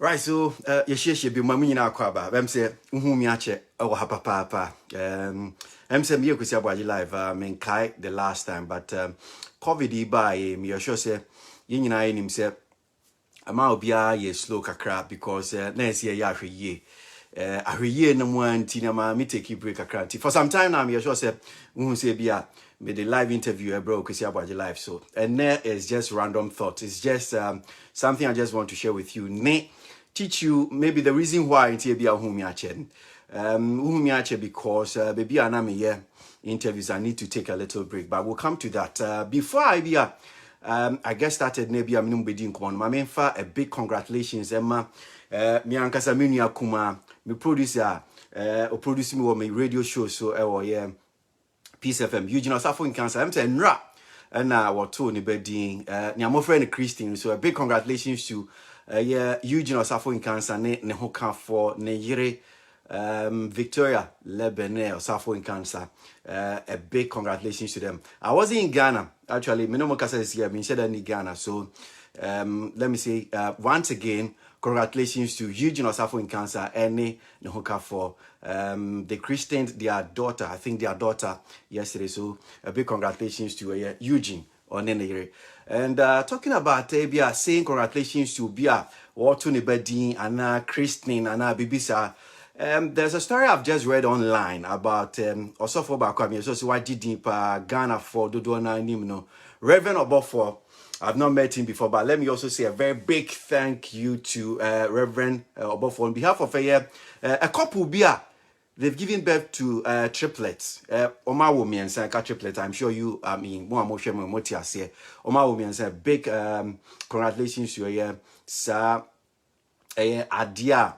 Right, so you be mammy na kwaba. Them say me ache oh papa. Say me Kwasi Aboagye live kai the last time, but COVID by me sure say you know him say ama obia ye slow kakra because next year ya hwe ye. Ahwe no mo anti na ma me take break kakra. For some time now me sure say say bia me the live interview bro Kwasi Aboagye live, so and there is just random thoughts. It's just something I just want to share with you. Teach you maybe the reason why it's here be a humiachen. Because baby aname interviews I need to take a little break, but we'll come to that. Before I be I guess started maybe I'm no bedin come on. My main fa a big congratulations Emma. Me ankasa me nua kuma me producer o produce me my radio show so yeah Peace FM Eugene Osafo in cancer. I'm saying nra and what to ni bedin ni am friend Christine, so a big congratulations to yeah, Eugene Osafo in cancer ne hoka for ne yire Victoria Lebene Osafo in cancer. A big congratulations to them. I was in Ghana actually. Minomo Kasa is here. Me said in Ghana. So let me say once again, congratulations to Eugene Osafo in cancer and ne hoka for the Christians, their daughter. I think their daughter yesterday. So a big congratulations to Eugene. And talking about Bia saying congratulations to Bia or to Nibadin and Christine and Bibisa. There's a story I've just read online about Osofo Bakwami. So why did Ghana for Dodona Nimno Rev Obofour. I've not met him before, but let me also say a very big thank you to Rev Obofour on behalf of a couple Bia. They've given birth to triplets. Oma women say triplets. I'm sure you. I mean, more emotion, more motias here. Oma women say big congratulations to you, sir. Adia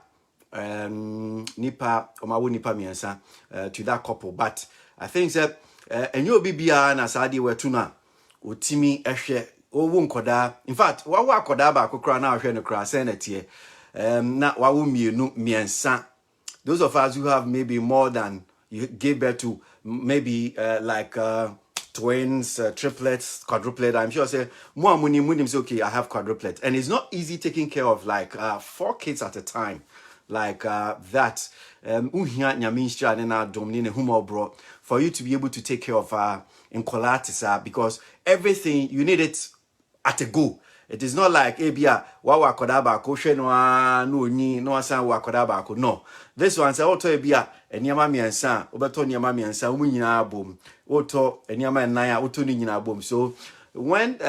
nipa Oma wo nipa miensa to that couple. But I think that and you bibia na sadi wetuna otimi ehwe owo nkoda. In fact, wa koda ba kokra na ahwe no kra senatie na wa wo mienu miensa. Those of us who have maybe more than you gave birth to, maybe like twins, triplets, quadruplets. I'm sure say more money say okay, I have quadruplets, and it's not easy taking care of like 4 kids at a time, like that. For you to be able to take care of in collatis, because everything you need it at a go. It is not like Abia wa kodaba ko hwe no ni no asan wa kodaba ko. No, this one say oto Abia eniama miensa obeto eniama miensa umunyina abom oto eniama enan a oto ni nyina abom. So when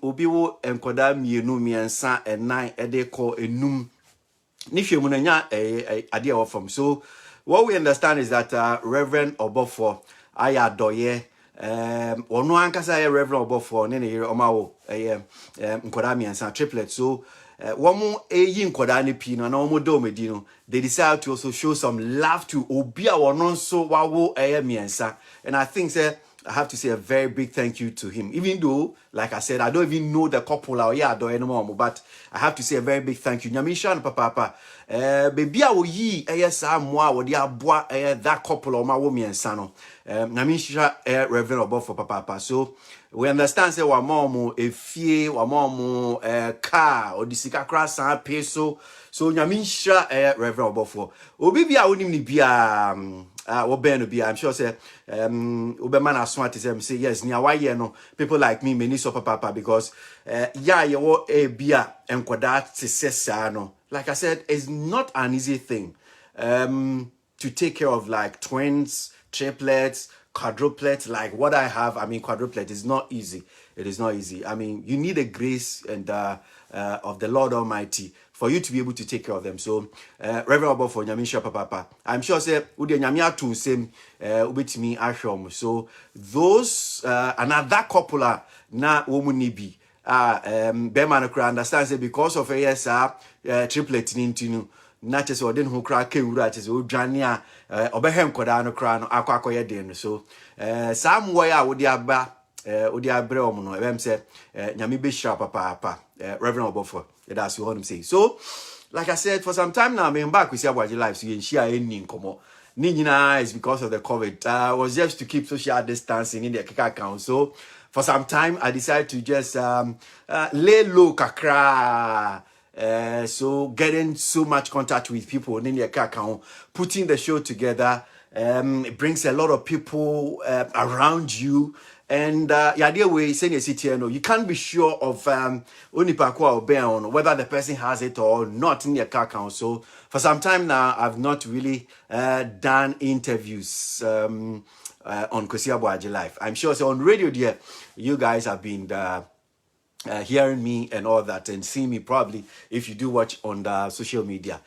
obi wo enkoda mienu miensa enan ede ko enum ni hwe mu na nya ade a from. So what we understand is that Reverend Obofour ayadoye ono ankasa Rev Obofour ne yire omawo nkoda miensa triplets. So womu eyi nkoda ne pi no na womu do medi no, they decide to also show some love to obi a wono so wawo miensa. And I think I have to say a very big thank you to him, even though like I said I don't even know the couple or do anymore, but I have to say a very big thank you. Nyamisha papa baby a wo yi sa moa wo de aboa that couple or ma wo miensa no. Nyamisha Reverend Obofour papa. So we understand say wa mom efie wa mom car or disika kra peso. So nyamisha Reverend Obofour obi bia wonim ni bia I'm sure say Oberman as smart as say yes near why no people like me many so papa, because yeah you wo bia enkoda tsesa no. Like I said, it's not an easy thing to take care of like twins, triplets, quadruplets like what I have. I mean, quadruplet is not easy. It is not easy. I mean, you need a grace and of the Lord Almighty for you to be able to take care of them. So, Reverend Obofour, Nyamisha papa, I'm sure say ude nyamia to same ubitimi ashom. So those another couple na womunibi Beman kra understand say because of triplet nintinu na chese odin ho kra kewura chese odwane a obehem koda no kra no akwakoye den. So some way a wodi aba odi abre omo no ebem say nyame be shira papa Reverend Obofour, that's what I'm saying. So like I said, for some time now I'm back with Kwasi Aboagye live, so you share any nkomo ni nyina is because of the COVID. Was just to keep social distancing in the Kika account. So for some time I decided to just lay low kakra So getting so much contact with people in your account, putting the show together, it brings a lot of people around you. And yeah, the way saying a city, you can't be sure of only or whether the person has it or not in your account. So for some time now, I've not really done interviews on Kwasi Aboagye Live. I'm sure so on radio there, you guys have been hearing me and all that and seeing me probably if you do watch on the social media.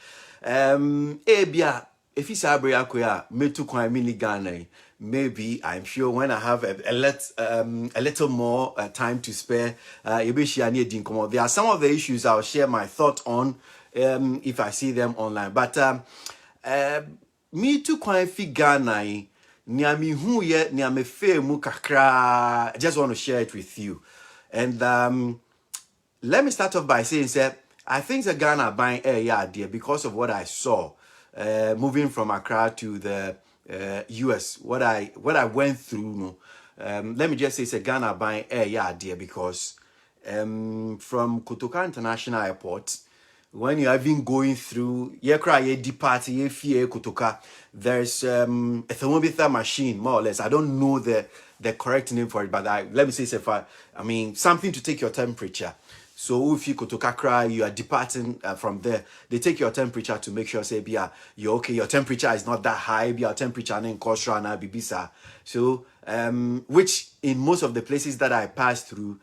If it's a metu kwa mini Ghana, maybe I'm sure when I have a little more time to spare, there are some of the issues I'll share my thought on if I see them online. But me too kwa fi Ghana, niami huye niame fe mu kakra. I just want to share it with you. And let me start off by saying, sir, I think the Ghana buying air dear because of what I saw moving from Accra to the US. What I went through. Let me just say, it's a Ghana buying air dear because from Kotoka International Airport, when you have been going through Kotoka, there's a thermometer machine, more or less. I don't know the correct name for it, but let me say, something to take your temperature. So if you Kotoka cry, you are departing from there. They take your temperature to make sure, say, you're okay. Your temperature is not that high. Your temperature and bibisa. So, which in most of the places that I passed through,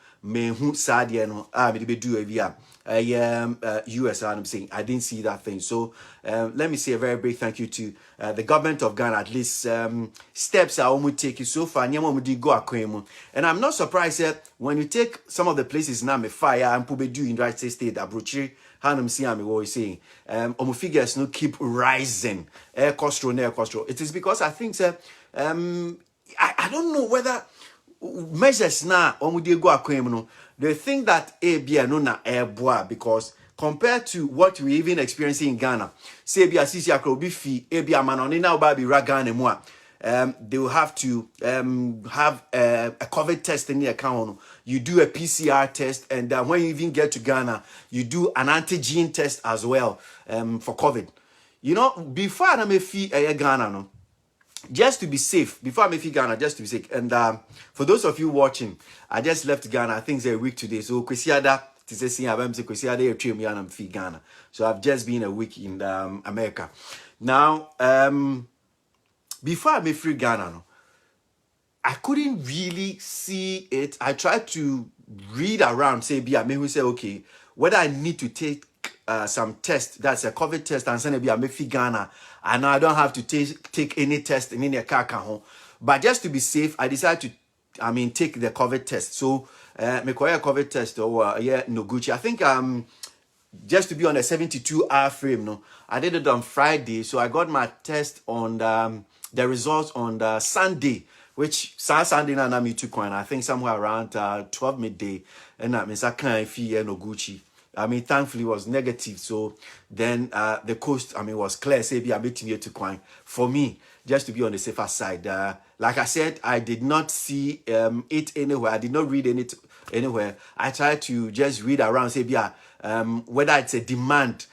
US, I'm saying I didn't see that thing. So let me say a very big thank you to the government of Ghana. At least steps I almost take so far. And I'm not surprised that when you take some of the places now, me fire and Pubedu in United States, Abrochi, Hanum Siami, what is saying, figures no keep rising. Air costro. It is because I think that I don't know whether measures now they think that no na airboa because compared to what we even experiencing in Ghana, say be a sisi akrobi fi manoni na obabi ragane moi. They will have to have a COVID test in the account. You do a PCR test, and when you even get to Ghana, you do an antigen test as well for COVID. You know, before I may fee Ghana, no. Just to be safe, before I make Ghana, just to be safe. And for those of you watching, I just left Ghana. I think it's a week today. So Ghana. So I've just been a week in America. Now, before I made free Ghana, I couldn't really see it. I tried to read around, say, maybe say, okay, whether I need to take some test, that's a COVID test, and send a maybe Ghana, and I don't have to take any test in any car. But just to be safe, I decided to, take the COVID test. So, me a COVID test or no Gucci. I think just to be on a 72-hour frame, no, I did it on Friday, so I got my test on the results on the Sunday, which Sunday na me took one. I think somewhere around 12 midday, and that means I can't feel no Gucci. Thankfully it was negative. So then the coast, was clear. Say be a bit near to coin for me, just to be on the safer side. Like I said, I did not see it anywhere. I did not read it anywhere. I tried to just read around. Say be whether it's a demand.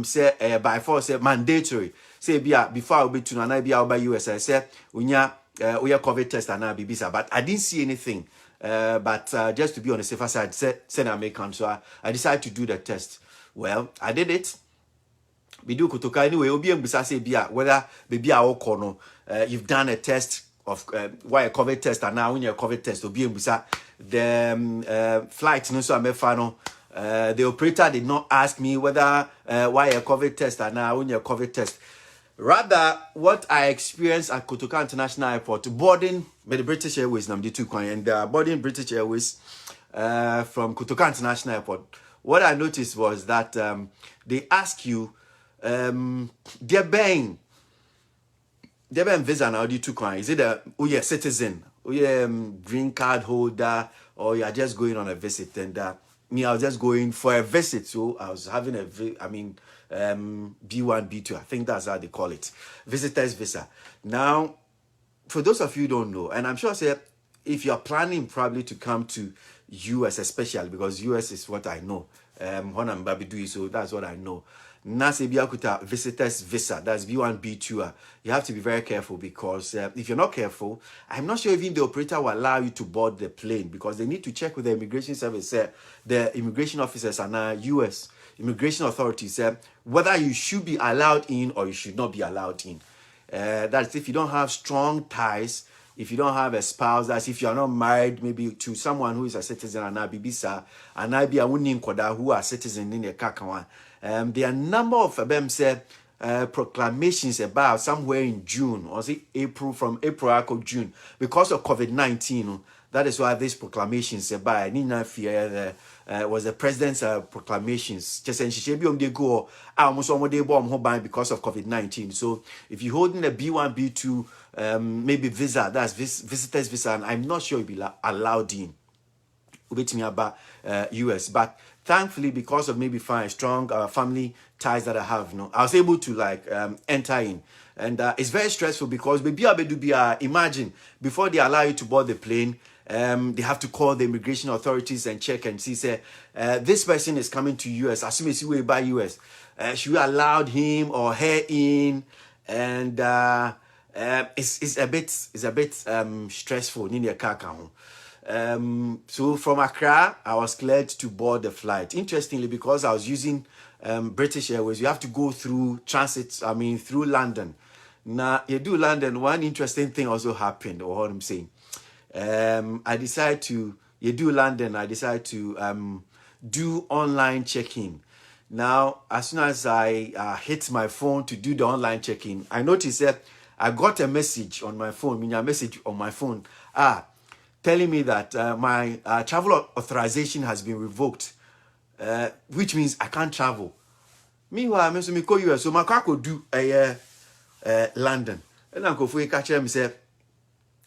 Say by force, say mandatory. Say be before I'll be to an IBA by US. I said we are COVID test and now be but I didn't see anything. But just to be on the safer side, said American, so I decided to do the test. Well, I did it. We do Kotoka anyway. Whether baby or corner, you've done a test of why a COVID test, and now when you're COVID test, the flight no so the operator did not ask me whether why a COVID test, and now when you're COVID test. Rather, what I experienced at Kotoka International Airport, boarding by the British Airways, and boarding British Airways from Kotoka International Airport, what I noticed was that they ask you, they're buying visa now, is it a citizen, green card holder, or you're just going on a visit? And I was just going for a visit, so I was having B1, B2, I think that's how they call it, visitor's visa. Now, for those of you who don't know, and I'm sure if you're planning probably to come to US especially, because US is what I know, when I'm baby do it, so that's what I know. Nase biakuta visitors visa, that's B1, B2. You have to be very careful because if you're not careful, I'm not sure even the operator will allow you to board the plane because they need to check with the immigration service, the immigration officers and US immigration authorities, whether you should be allowed in or you should not be allowed in. That's if you don't have strong ties, if you don't have a spouse, that's if you are not married maybe to someone who is a citizen and Bibisa and I be a winning koda who are citizen in the Kakawan. There are a number of them say proclamations about somewhere in June or say April, from April to June because of COVID-19. That is why these proclamations by Nina Fear was the president's proclamations. Just saying, she be they go almost all day bomb because of COVID-19. So if you're holding a B1, B2, maybe visa, that's visitors visa, and I'm not sure you'll be allowed in. Waiting about US, but thankfully because of maybe strong family ties that I have, I was able to like enter in, and it's very stressful because imagine before they allow you to board the plane, they have to call the immigration authorities and check and see say this person is coming to US. As soon as you by US, should we allow him or her in? And it's a bit stressful. So from Accra, I was cleared to board the flight. Interestingly, because I was using British Airways, you have to go through through London. Now, you do London, one interesting thing also happened, or what I'm saying. I decided to do online check-in. Now, as soon as I hit my phone to do the online check-in, I noticed that I got a message on my phone, telling me that my travel authorization has been revoked, which means I can't travel. Meanwhile, I call US, so my car could do London. And I go for a catcher and say,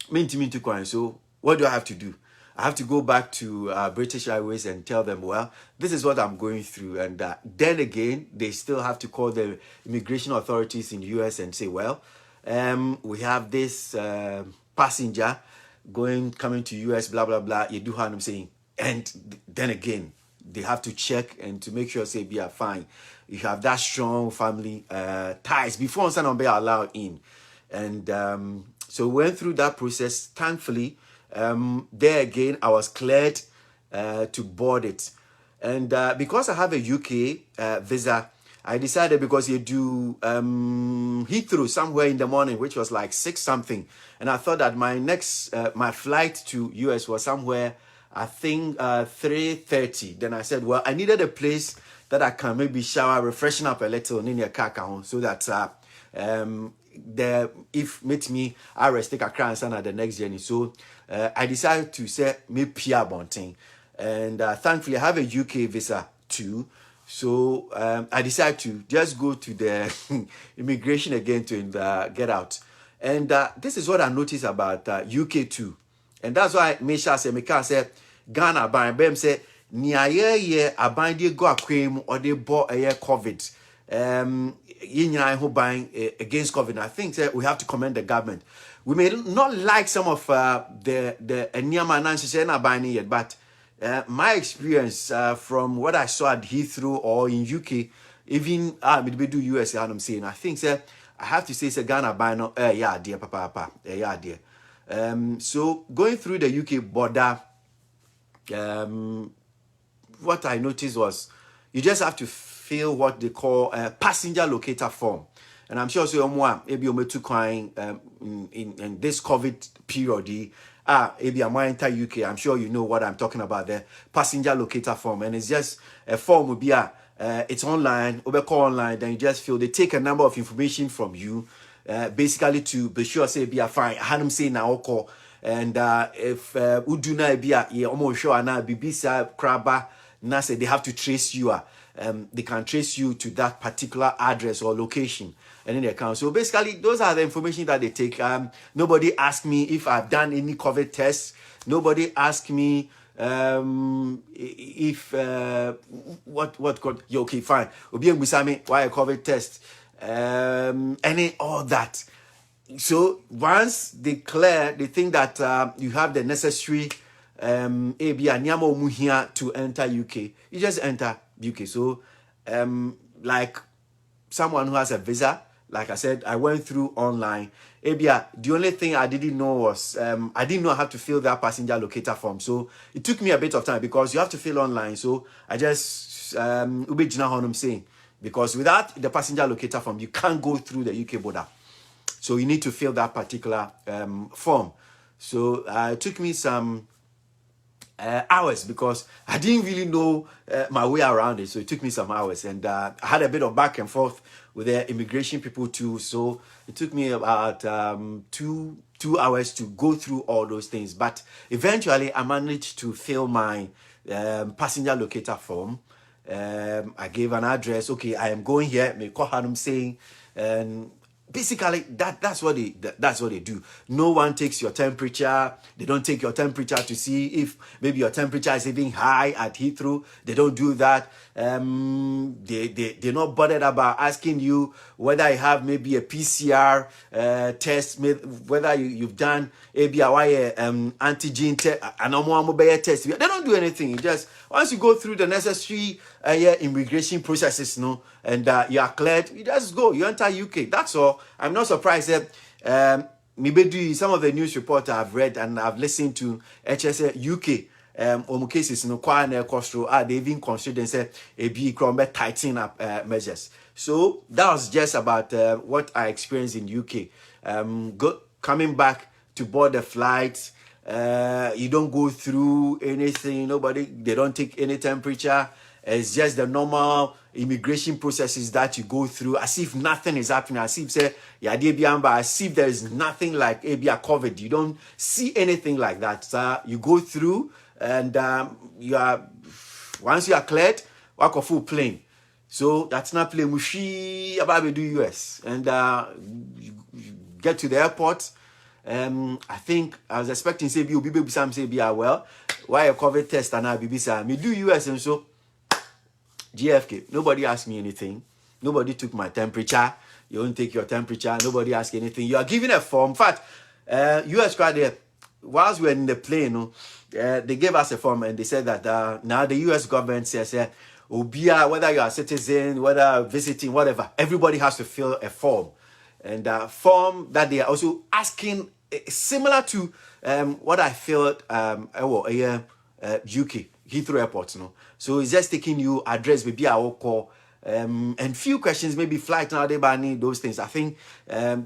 so what do I have to do? I have to go back to British Airways and tell them, well, this is what I'm going through. And then again, they still have to call the immigration authorities in the US and say, well, we have this passenger coming to US, blah, blah, blah. You do what I'm saying. And then again, they have to check and to make sure, say, be fine. You have that strong family ties before someone be allowed in. And so we went through that process. Thankfully, there again, I was cleared to board it. And because I have a UK visa, I decided, because you do Heathrow somewhere in the morning, which was like 6 something. And I thought that my next, my flight to US was somewhere, I think 3:30. Then I said, well, I needed a place that I can maybe shower, refreshen up a little in your car, so that if meet me, I rest take a crown at the next journey. So I decided to say me Pia Bonting. And thankfully I have a UK visa too. So I decided to just go to the immigration again to get out. And this is what I noticed about UK too. And that's why Misha said, Ghana by Bem said, Nia ye abide go aquam or they bought a year COVID. Who buying against COVID. I think that we have to commend the government. We may not like some of the Nyama Nancy buying yet, but my experience from what I saw at Heathrow or in UK, even we do US, I'm saying, I think that I have to say, Ghana buying yeah, dear papa, yeah, dear. So going through the UK border, what I noticed was you just have to fill what they call a passenger locator form. And I'm sure so maybe you too kind in this COVID period. Maybe I'm enter UK. I'm sure you know what I'm talking about there. Passenger locator form, and it's just a form will be it's online, call online. Then you just fill. They take a number of information from you, basically to be sure say be fine. I had say now call, and if uduna be almost sure na bibisa kraba na say they have to trace you. They can trace you to that particular address or location and in the account. So basically, those are the information that they take. Nobody asked me if I've done any COVID tests. Nobody asked me if what okay, fine. Why a COVID test? Any all that. So once they clear, they think that you have the necessary to enter UK. You just enter. UK. So, like someone who has a visa, like I said, I went through online. Abia, the only thing I didn't know was I didn't know how to fill that passenger locator form. So it took me a bit of time because you have to fill online. So I just I'm saying, because without the passenger locator form, you can't go through the UK border. So you need to fill that particular form. So it took me some hours because I didn't really know my way around it. So it took me some hours, and I had a bit of back and forth with the immigration people too. So it took me about 2 hours to go through all those things. But eventually I managed to fill my passenger locator form. I gave an address. Okay, I am going here. May call Hanum saying, and basically that's what they do. No one takes your temperature. They don't take your temperature to see if maybe your temperature is even high at Heathrow. They don't do that. They're not bothered about asking you whether you have maybe a PCR test, whether you've done ABI antigen test, a normal test. They don't do anything. You just, once you go through the necessary immigration processes, and you are cleared, you just go. You enter UK. That's all. I'm not surprised that maybe some of the news reports I've read and I've listened to HSA UK. Cases they even consider and say a big tighten up measures. So that was just about what I experienced in UK. Coming back to board the flights, you don't go through anything. They don't take any temperature. It's just the normal immigration processes that you go through, as if nothing is happening, as if as if there is nothing like COVID. You don't see anything like that. So you go through, and once you are cleared, walk a full plane. So that's not plane mushi about to do US, and you get to the airport. I think I was expecting say be some say well, why a COVID test and I be me do US, and so GFK. Nobody asked me anything. Nobody took my temperature. You don't take your temperature. Nobody asked anything. You are given a form. In fact, US crowd there, whilst we were in the plane, they gave us a form and they said that now the US government says, Obia, whether you are a citizen, whether visiting, whatever, everybody has to fill a form. And form that they are also asking, similar to what I filled UK, Heathrow Airport, So it's just taking you address, maybe I will call, and few questions, maybe flight now, they banning those things. I think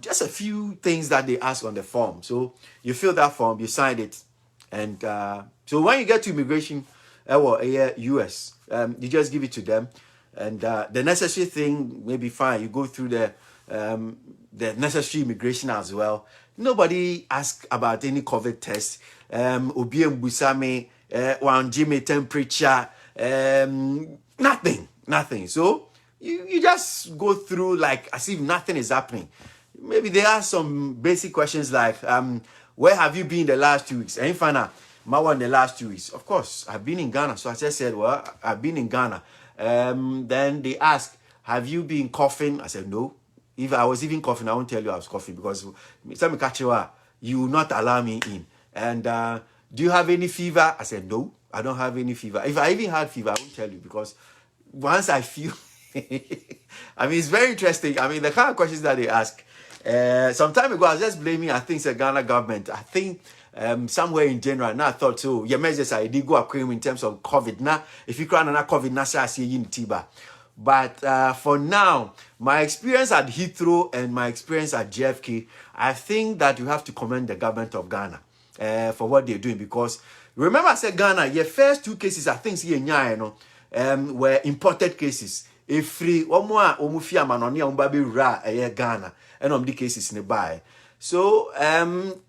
just a few things that they ask on the form. So you fill that form, you sign it, and so when you get to immigration, US, you just give it to them, and the necessary thing may be fine. You go through the necessary immigration as well. Nobody asked about any COVID test. Obiem Busame, one Jimmy temperature, nothing. So you just go through like as if nothing is happening. Maybe there are some basic questions like, where have you been the last 2 weeks? And find out my one the last 2 weeks. Of course, I've been in Ghana. So I just said, well, I've been in Ghana. Then they asked, have you been coughing? I said, no. If I was even coughing, I won't tell you I was coughing because some catch you will not allow me in. And do you have any fever? I said, no, I don't have any fever. If I even had fever, I won't tell you because once I feel, I mean, it's very interesting. I mean, the kind of questions that they ask. Some time ago, I was just blaming, I think, the Ghana government. I think somewhere in general, now I thought, so, your measures I did go aquarium in terms of COVID. Now, if you can't have COVID, now I see you in Tiba. But for now, my experience at Heathrow and my experience at JFK, I think that you have to commend the government of Ghana for what they're doing. Because remember I said Ghana, your first 2 cases, I think, were imported cases. Free one more omufia manoni umbabi ra Ghana and the cases nearby. So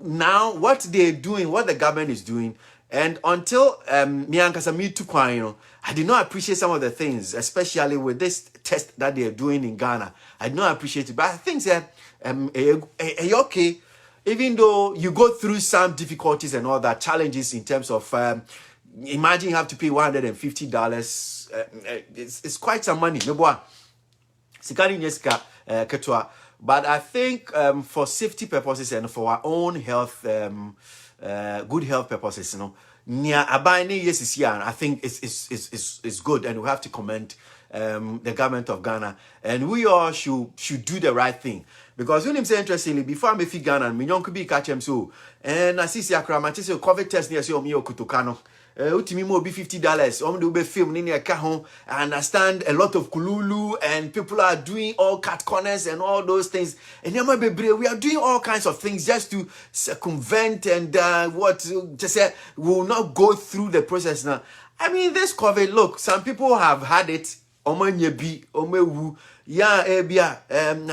now what they're doing, what the government is doing, and until I did not appreciate some of the things, especially with this test that they're doing in Ghana. I did not appreciate it, but I think that okay, even though you go through some difficulties and all that, challenges in terms of imagine you have to pay $150. It's quite some money. But I think for safety purposes and for our own health, good health purposes, near abiding yes is here. I think it's good, and we have to commend the government of Ghana, and we all should do the right thing. Because when I'm saying interestingly, before I'm a Ghana, me young could be catch him so, and I see Akra, say COVID test near so me Kotoka ultimately more be $50. Do be film in your home. I understand a lot of kululu and people are doing all cut corners and all those things. And we are doing all kinds of things just to circumvent and just say we will not go through the process now. I mean, this COVID, look, some people have had it. I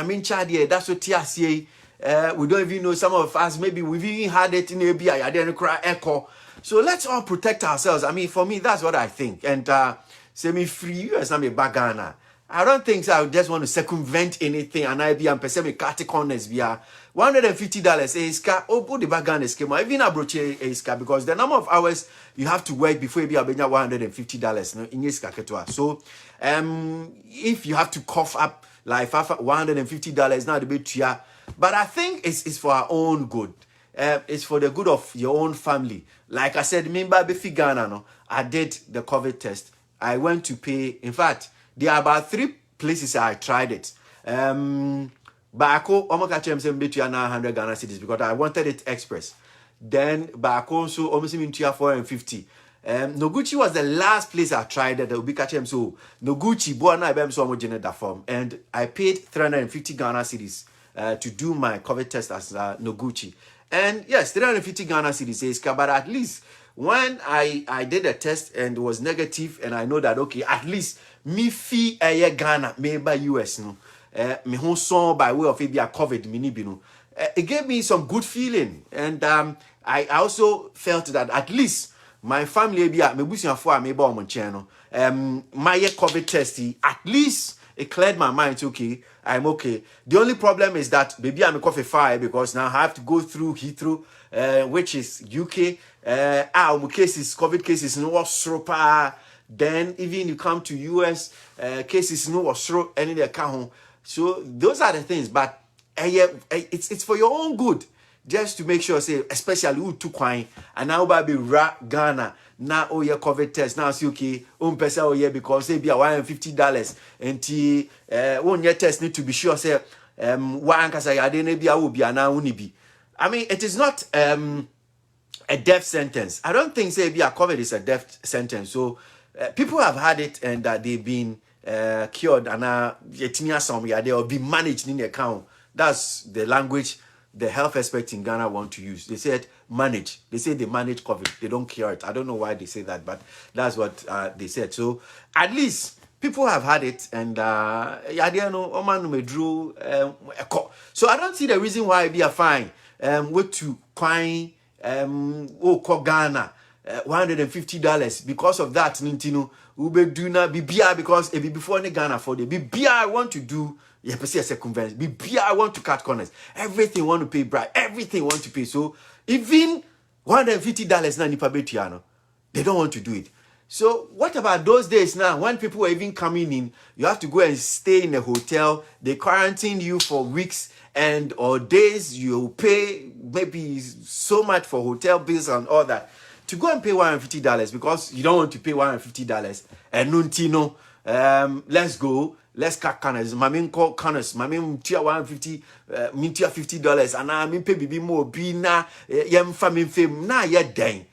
mean, Chad, that's what TSA. We don't even know, some of us, maybe we've even had it in ABI. I didn't cry echo. So let's all protect ourselves. I mean, for me, that's what I think. And say me free US, I'm a bagana. I don't think so. I just want to circumvent anything. And I be and perceive me cut corners via $150 iska. Oh, the bagana scheme. Even a broche iska because the number of hours you have to work before you be $150 in iska ketwa. So if you have to cough up like $150 now the bit here. But I think it's for our own good. It's for the good of your own family. Like I said, remember Befi Ghana, no? I did the COVID test. I went to pay. In fact, there are about 3 places I tried it. Bako, Omoka Chemsem between 900 Ghana cities because I wanted it express. Then Bako so almost in 450. Noguchi was the last place I tried it. So Noguchi, Buana Bem so that form. And I paid 350 Ghana cities to do my COVID test as Noguchi. And yes, 350 Ghana cedis says, but at least when I did a test and it was negative, and I know that okay, at least me fee a Ghana, maybe US no, me home song by way of maybe a COVID mini bino. It gave me some good feeling, and I also felt that at least my family be me busi afo me ba on channel. My COVID test at least. It cleared my mind. It's okay. I'm okay. The only problem is that maybe I'm a coffee fire because now I have to go through Heathrow, which is UK. Cases, COVID cases, no was then even you come to US, cases no was any the account. So those are the things. But it's for your own good. Just to make sure, say, especially who took wine and now baby Ghana. Now oh yeah COVID test now see okay pesa oh yeah because say be $150 and one year test need to be sure say one kasa ya dey na be a be na uni be. I mean it is not a death sentence. I don't think say be a COVID is a death sentence. So people have had it and they've been cured and yetinia some yeah they will be managed in the account. That's the language the health experts in Ghana want to use. They said manage. They say they manage COVID. They don't cure it. I don't know why they say that, but that's what they said. So at least people have had it, and so I don't see the reason why it be a fine. What to coin Ghana $150 because of that. Nintino ube do not be beer because it be before the Ghana for the be beer I want to do. Yeah, but see a circumvent. Be beer I want to cut corners. Everything want to pay bribe. Everything want to pay. So even $150 na nipa betiano, they don't want to do it. So what about those days now when people are even coming in, you have to go and stay in a hotel, they quarantine you for weeks and or days, you pay maybe so much for hotel bills and all that. To go and pay $150 because you don't want to pay $150 and nuntino, let's go. Let's cut corners. My main call corners. My main tier $150, mean tier $50, and I mean pay be more be na yem family fame na yet dang.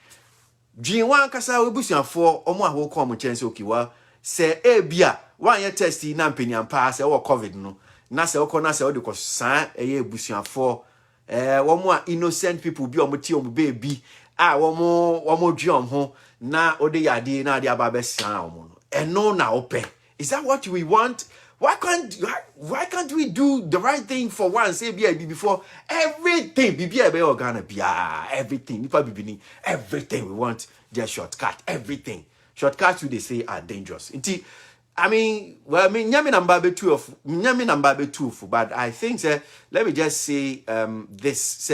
Jin one kasa we bush for omo aho come chance okiwa say bia one year test na penny and pass or COVID no. Na se okona se odi ko san bush for one innocent people be omo ti omo baby womo dwom ho na ode yade na ade aba be san omo no. And no na open. Is that what we want? Why can't we do the right thing for once? Say before everything Ghana everything everything we want just shortcut everything shortcuts they say are dangerous. I mean nyame number 2 but I think let me just say this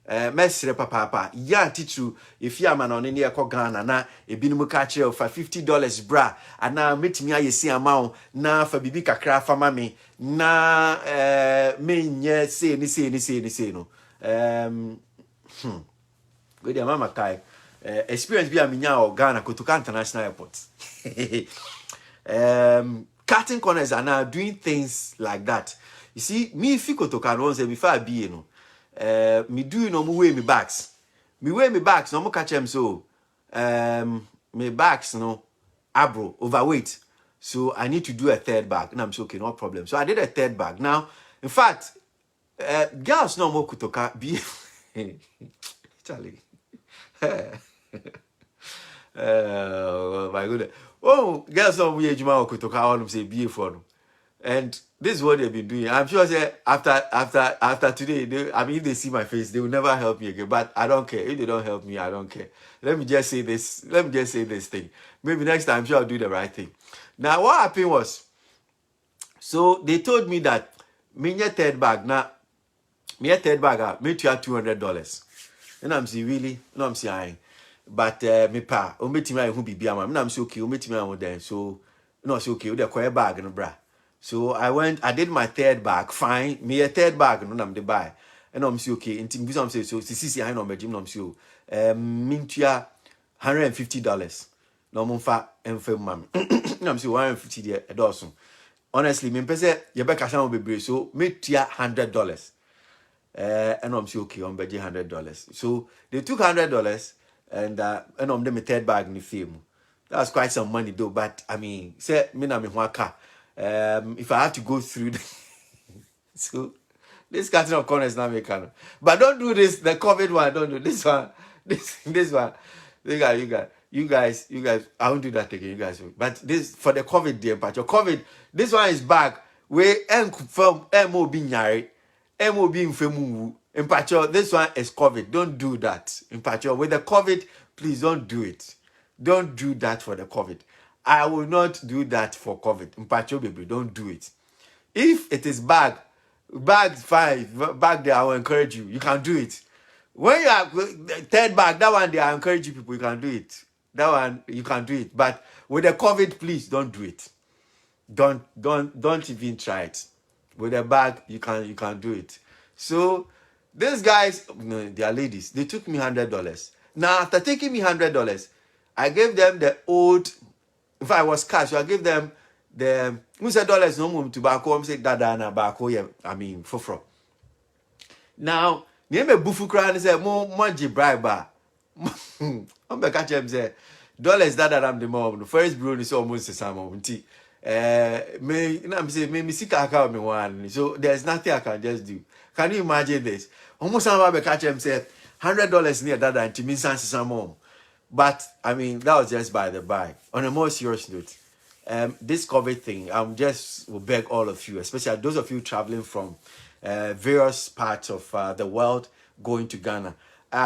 mesre papa ya titu if ya man on any Ghana na ebinum ka kire for $50 bra ana metimi ayesi amount na fa bibi kakra fa mame na menye say ni no we dey mama kai experience be a minya or Ghana Kotoka International Airport. Cutting corners are now doing things like that. You see, me if you Kotoka no say before I be you know, me do no me weigh me bags. Me weigh me bags no mo catch them so me bags no abro overweight. So I need to do a third bag. And I'm so okay, no problem. So I did a third bag. Now, in fact, girls no more Kotoka be Charlie. Oh my goodness. Oh, girls don't wear Juma Kotoka all them say be for. And this is what they've been doing. I'm sure say after today, if they see my face, they will never help me again. But I don't care. If they don't help me, I don't care. Let me just say this thing. Maybe next time I'm sure I'll do the right thing. Now what happened was, so they told me that me third bag now, me third bag me to have $200. And I'm saying really, no I'm saying. But me pa, o meti me who bibia ma. I'm say okay, o meti me who then. So no say okay, o dey kwere bag no bra. So I did my third bag, fine. Me a third bag no am dey buy. And I'm say okay, inti me am say so sisi I no megim no say mintua $150. No mo fa emfa mam. I'm say $150 there e dosun. Honestly, me pese ye be kasha mo bebre so me tia $100. And I'm say okay, on budget $100. So they took $100 and I'm them a third bag in the film. That was quite some money though, but I mean, say me na me car. If I have to go through so this cutting of corners now make kind. But don't do this, the COVID one, don't do this one. This one. You guys, I won't do that again, you guys. But this for the COVID dear, but your COVID, this one is back. We from MOB nyari. MOB infemu. In Pacho, this one is COVID. Don't do that. In Pacho, with the COVID, please don't do it. Don't do that for the COVID. I will not do that for COVID. In Pacho, baby, don't do it. If it is bag 5, bag there, I will encourage you. You can do it. When you are third bag, that one there, I encourage you people, you can do it. That one, you can do it. But with the COVID, please don't do it. Don't even try it. With a bag, you can do it. So these guys, no, they are ladies. They took me $100. Now after taking me $100, I gave them the old. If I was cash, so I gave them the $100 no more tobacco. I'm saying dada na tobacco. Yeah, I mean fofro. Now name a bufu cry and say more bribe. I'm be catch them say dollars that I'm the mom. The first bro is almost the same amount. I'm saying me sika account me one. So there's nothing I can just do. Can you imagine this? Almost somebody catch him say $100 near that and to me some more. But I mean that was just by the by. On a more serious note, this COVID thing, I'm just will beg all of you, especially those of you traveling from various parts of the world going to Ghana. You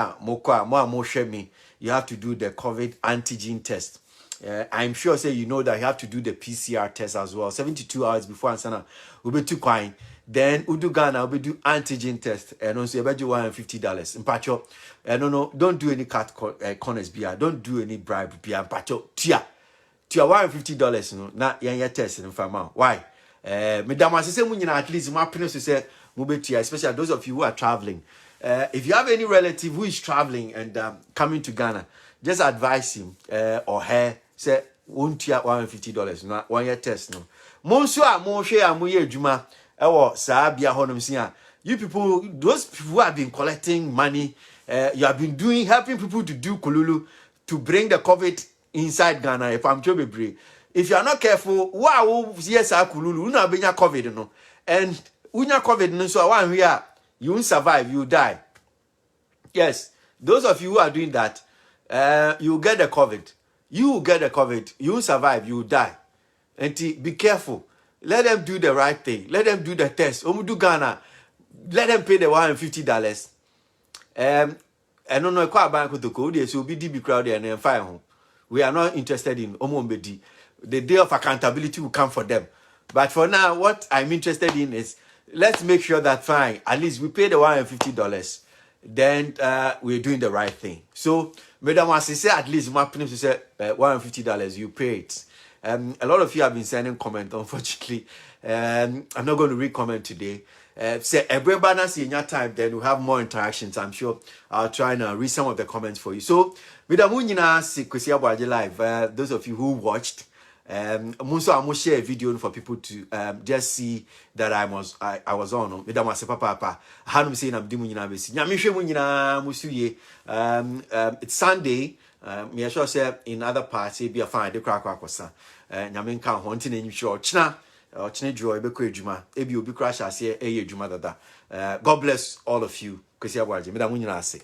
have to do the COVID antigen test. I'm sure say you know that you have to do the PCR test as well. 72 hours before Ansana will be too quiet. Then Udu Ghana will do antigen test and also you do $150. In Pacho, no, don't do any cut corners beer. Don't do any bribe beer. Pacho, tia $150. No, not your test in Fama. Why? Madam, I say at least my opinion to say tia, especially those of you who are traveling. If you have any relative who is traveling and coming to Ghana, just advise him or her. Say won't you $150 no 1 year test no monso a mo hwe a mo ye adwuma e wo saa bia honom sia you people those people who have been collecting money you have been helping people to do kululu to bring the COVID inside Ghana if I'm sure bebre if you are not careful wow yes a kululu una benya COVID no and unya COVID no so one here you won't survive you die. Yes, those of you who are doing that you get the COVID. You will get the COVID. You will survive. You will die. And be careful. Let them do the right thing. Let them do the test. Do Ghana. Let them pay the $150. I don't know quite bank with the code. So be DB crowd and then fire home. We are not interested in Omombedi. The day of accountability will come for them. But for now, what I'm interested in is let's make sure that fine. At least we pay the $150. Then we're doing the right thing. So, Madam, as I say, at least my opinion to say $150, you pay it. A lot of you have been sending comments. Unfortunately, I'm not going to read comment today. Say everybody see in your time, then we'll have more interactions. I'm sure I'll try and read some of the comments for you. So, with the Munina see Kwasi Aboagye live, those of you who watched, I'm gonna share a video for people to just see that I was on. With them papa. Hanum saying I'm doing Munina besi. Nyamishe Munina musuye. It's Sunday. Me sure say in other parts be a fine the crack kwasa. Nyamin kan hunting in sure chna. Chine joy be ejuma. Ebi obi crash as here eye ejuma dada. God bless all of you. Kwasi Aboagye. Me da Munina ase.